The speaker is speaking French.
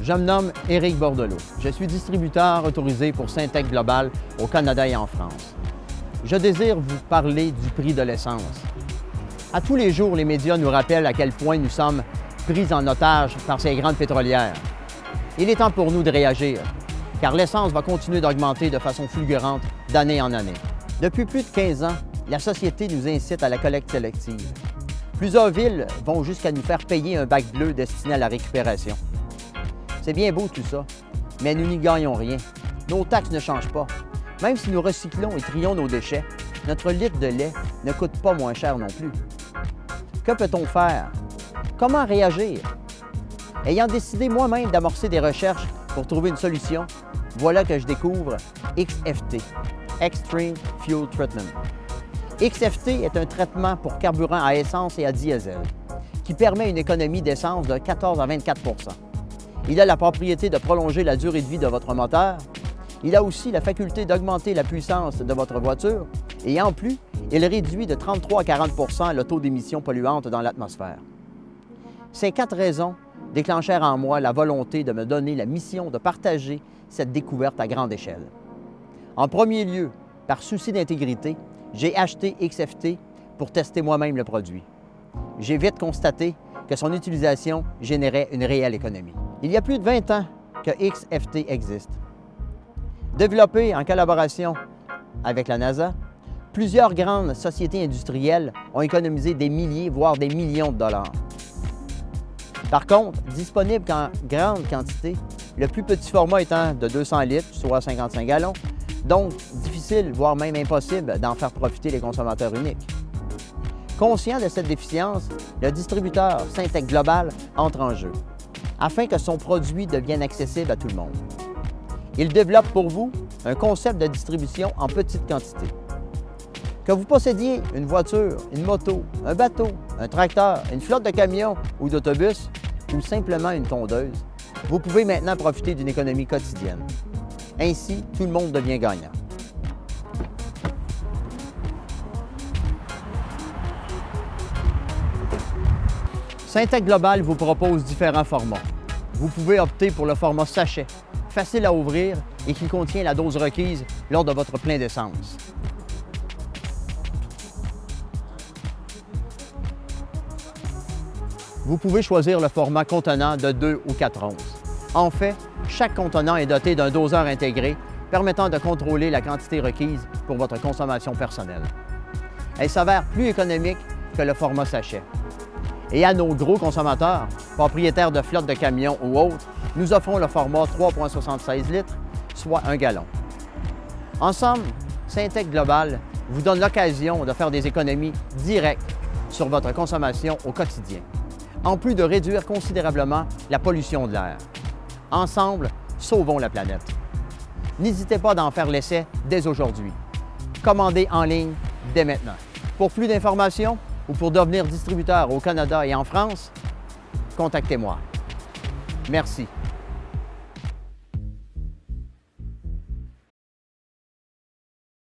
Je me nomme Éric Bordelot. Je suis distributeur autorisé pour Syntec Global au Canada et en France. Je désire vous parler du prix de l'essence. À tous les jours, les médias nous rappellent à quel point nous sommes pris en otage par ces grandes pétrolières. Il est temps pour nous de réagir, car l'essence va continuer d'augmenter de façon fulgurante d'année en année. Depuis plus de 15 ans, la société nous incite à la collecte sélective. Plusieurs villes vont jusqu'à nous faire payer un bac bleu destiné à la récupération. C'est bien beau tout ça, mais nous n'y gagnons rien. Nos taxes ne changent pas. Même si nous recyclons et trions nos déchets, notre litre de lait ne coûte pas moins cher non plus. Que peut-on faire? Comment réagir? Ayant décidé moi-même d'amorcer des recherches pour trouver une solution, voilà que je découvre XFT, Extreme Fuel Treatment. XFT est un traitement pour carburant à essence et à diesel qui permet une économie d'essence de 14 à 24 %. Il a la propriété de prolonger la durée de vie de votre moteur. Il a aussi la faculté d'augmenter la puissance de votre voiture et en plus, il réduit de 33 à 40 % le taux d'émissions polluantes dans l'atmosphère. Ces 4 raisons déclenchèrent en moi la volonté de me donner la mission de partager cette découverte à grande échelle. En premier lieu, par souci d'intégrité, j'ai acheté XFT pour tester moi-même le produit. J'ai vite constaté que son utilisation générait une réelle économie. Il y a plus de 20 ans que XFT existe. Développé en collaboration avec la NASA, plusieurs grandes sociétés industrielles ont économisé des milliers, voire des millions de dollars. Par contre, disponible qu'en grande quantité, le plus petit format étant de 200 litres, soit 55 gallons, donc difficile, voire même impossible, d'en faire profiter les consommateurs uniques. Conscient de cette déficience, le distributeur Syntec Global entre en jeu, afin que son produit devienne accessible à tout le monde. Il développe pour vous un concept de distribution en petite quantité. Que vous possédiez une voiture, une moto, un bateau, un tracteur, une flotte de camions ou d'autobus, ou simplement une tondeuse, vous pouvez maintenant profiter d'une économie quotidienne. Ainsi, tout le monde devient gagnant. Syntec Global vous propose différents formats. Vous pouvez opter pour le format sachet, facile à ouvrir et qui contient la dose requise lors de votre plein d'essence. Vous pouvez choisir le format contenant de 2 ou 4 onces. En fait, chaque contenant est doté d'un doseur intégré permettant de contrôler la quantité requise pour votre consommation personnelle. Elle s'avère plus économique que le format sachet. Et à nos gros consommateurs, propriétaires de flottes de camions ou autres, nous offrons le format 3,76 litres, soit 1 gallon. Ensemble, Syntec Global vous donne l'occasion de faire des économies directes sur votre consommation au quotidien, en plus de réduire considérablement la pollution de l'air. Ensemble, sauvons la planète. N'hésitez pas d'en faire l'essai dès aujourd'hui. Commandez en ligne dès maintenant. Pour plus d'informations ou pour devenir distributeur au Canada et en France, contactez-moi. Merci.